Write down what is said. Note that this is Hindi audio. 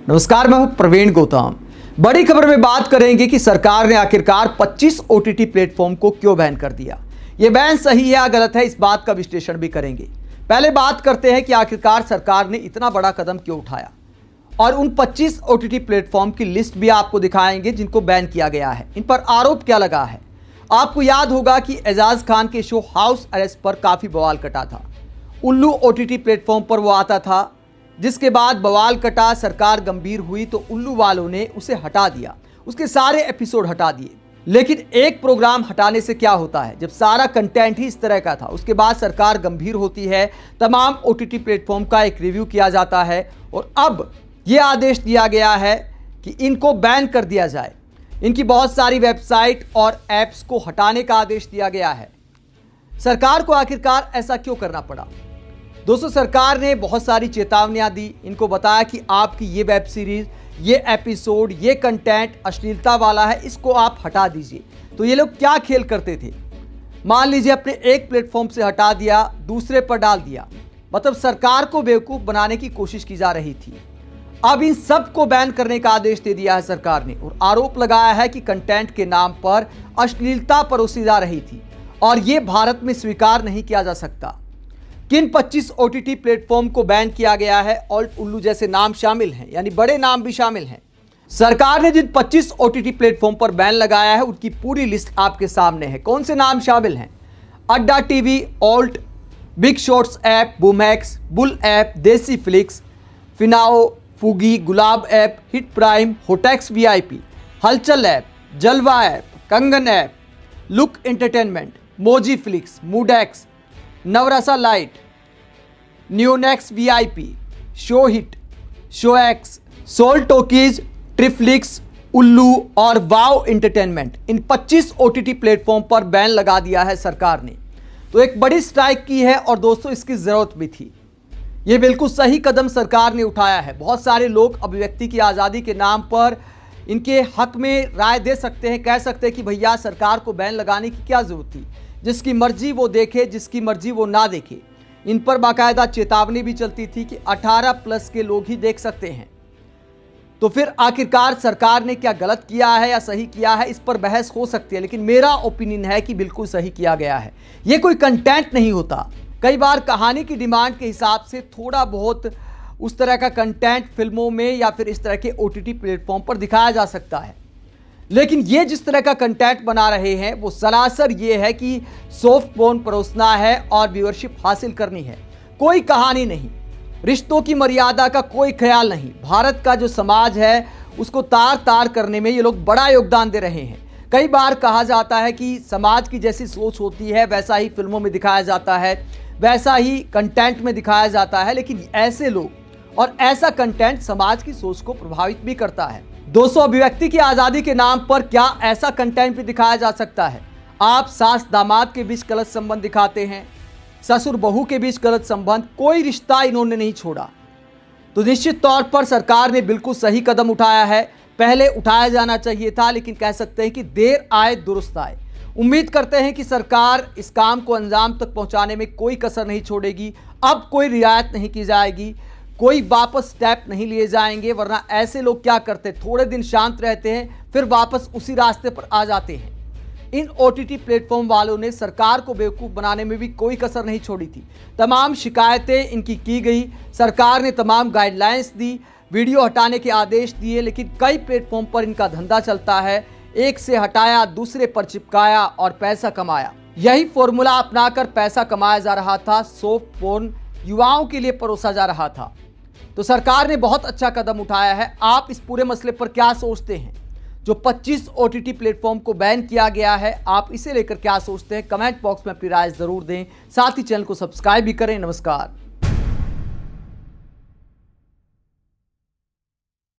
नमस्कार, मैं हूं प्रवीण गौतम। बड़ी खबर में बात करेंगे कि सरकार ने आखिरकार 25 ओटीटी प्लेटफॉर्म को क्यों बैन कर दिया। यह बैन सही है या गलत है, इस बात का विश्लेषण भी करेंगे। पहले बात करते हैं कि आखिरकार सरकार ने इतना बड़ा कदम क्यों उठाया और उन 25 ओटीटी प्लेटफॉर्म की लिस्ट भी आपको दिखाएंगे जिनको बैन किया गया है, इन पर आरोप क्या लगा है। आपको याद होगा कि एजाज खान के शो हाउस अरेस्ट पर काफी बवाल कटा था। उल्लू ओटीटी प्लेटफॉर्म पर वो आता था, जिसके बाद बवाल कटा, सरकार गंभीर हुई तो उल्लू वालों ने उसे हटा दिया, उसके सारे एपिसोड हटा दिए। लेकिन एक प्रोग्राम हटाने से क्या होता है, जब सारा कंटेंट ही इस तरह का था, उसके बाद सरकार गंभीर होती है, तमाम ओटीटी प्लेटफॉर्म का एक रिव्यू किया जाता है और अब यह आदेश दिया गया है कि इनको बैन कर दिया जाए। इनकी बहुत सारी वेबसाइट और ऐप्स को हटाने का आदेश दिया गया है। सरकार को आखिरकार ऐसा क्यों करना पड़ा? दोस्तों, सरकार ने बहुत सारी चेतावनियां दी, इनको बताया कि आपकी ये वेब सीरीज, ये एपिसोड, ये कंटेंट अश्लीलता वाला है, इसको आप हटा दीजिए। तो ये लोग क्या खेल करते थे, मान लीजिए अपने एक प्लेटफॉर्म से हटा दिया, दूसरे पर डाल दिया, मतलब सरकार को बेवकूफ़ बनाने की कोशिश की जा रही थी। अब इन सब को बैन करने का आदेश दे दिया है सरकार ने और आरोप लगाया है कि कंटेंट के नाम पर अश्लीलता परोसी जा रही थी और ये भारत में स्वीकार नहीं किया जा सकता। किन 25 ओटीटी प्लेटफॉर्म को बैन किया गया है? ऑल्ट उल्लू जैसे नाम शामिल हैं, यानी बड़े नाम भी शामिल हैं। सरकार ने जिन 25 ओटीटी प्लेटफॉर्म पर बैन लगाया है उनकी पूरी लिस्ट आपके सामने है। कौन से नाम शामिल हैं? Adda TV, Alt, Big Shots app, Boomex, Bull app, Desi Flix, Fineo, Fugi, Gulab app, Hit Prime, HotX VIP, Hulchul app, Jalwa app, Kangan app, Look Entertainment, Moji Flix, MoodX, Navarasa Lite, NeonX VIP, Show Hit, Show X, Soul Talkies, Triflicks, Ullu और वाव एंटरटेनमेंट, इन 25 ओटीटी प्लेटफॉर्म पर बैन लगा दिया है सरकार ने। तो एक बड़ी स्ट्राइक की है और दोस्तों इसकी जरूरत भी थी। यह बिल्कुल सही कदम सरकार ने उठाया है। बहुत सारे लोग अभिव्यक्ति की आज़ादी के नाम पर इनके हक में राय दे सकते हैं, कह सकते हैं कि भैया सरकार को बैन लगाने की क्या जरूरत थी, जिसकी मर्जी वो देखे, जिसकी मर्जी वो ना देखे। इन पर बाकायदा चेतावनी भी चलती थी कि 18 प्लस के लोग ही देख सकते हैं। तो फिर आखिरकार सरकार ने क्या गलत किया है या सही किया है, इस पर बहस हो सकती है, लेकिन मेरा ओपिनियन है कि बिल्कुल सही किया गया है। ये कोई कंटेंट नहीं होता। कई बार कहानी की डिमांड के हिसाब से थोड़ा बहुत उस तरह का कंटेंट फिल्मों में या फिर इस तरह के ओटीटी प्लेटफॉर्म पर दिखाया जा सकता है, लेकिन ये जिस तरह का कंटेंट बना रहे हैं वो सरासर ये है कि सॉफ्ट पोर्न परोसना है और व्यूअरशिप हासिल करनी है। कोई कहानी नहीं, रिश्तों की मर्यादा का कोई ख्याल नहीं। भारत का जो समाज है उसको तार तार करने में ये लोग बड़ा योगदान दे रहे हैं। कई बार कहा जाता है कि समाज की जैसी सोच होती है वैसा ही फिल्मों में दिखाया जाता है, वैसा ही कंटेंट में दिखाया जाता है, लेकिन ऐसे लोग और ऐसा कंटेंट समाज की सोच को प्रभावित भी करता है। दोस्तों, अभिव्यक्ति की आज़ादी के नाम पर क्या ऐसा कंटेंट भी दिखाया जा सकता है? आप सास दामाद के बीच गलत संबंध दिखाते हैं, ससुर बहू के बीच गलत संबंध, कोई रिश्ता इन्होंने नहीं छोड़ा। तो निश्चित तौर पर सरकार ने बिल्कुल सही कदम उठाया है। पहले उठाया जाना चाहिए था, लेकिन कह सकते हैं कि देर आए दुरुस्त आए। उम्मीद करते हैं कि सरकार इस काम को अंजाम तक पहुंचाने में कोई कसर नहीं छोड़ेगी। अब कोई रियायत नहीं की जाएगी, कोई वापस स्टेप नहीं लिए जाएंगे, वरना ऐसे लोग क्या करते, थोड़े दिन शांत रहते हैं फिर वापस उसी रास्ते पर आ जाते हैं। इन ओटीटी प्लेटफॉर्म वालों ने सरकार को बेवकूफ़ बनाने में भी कोई कसर नहीं छोड़ी थी। तमाम शिकायतें इनकी की गई, सरकार ने तमाम गाइडलाइंस दी, वीडियो हटाने के आदेश दिए, लेकिन कई प्लेटफॉर्म पर इनका धंधा चलता है। एक से हटाया, दूसरे पर चिपकाया और पैसा कमाया। यही फॉर्मूला अपनाकर पैसा कमाया जा रहा था। सॉफ्ट पोर्न युवाओं के लिए परोसा जा रहा था। तो सरकार ने बहुत अच्छा कदम उठाया है। आप इस पूरे मसले पर क्या सोचते हैं? जो 25 ओटीटी प्लेटफॉर्म को बैन किया गया है, आप इसे लेकर क्या सोचते हैं? कमेंट बॉक्स में अपनी राय जरूर दें। साथ ही चैनल को सब्सक्राइब भी करें। नमस्कार।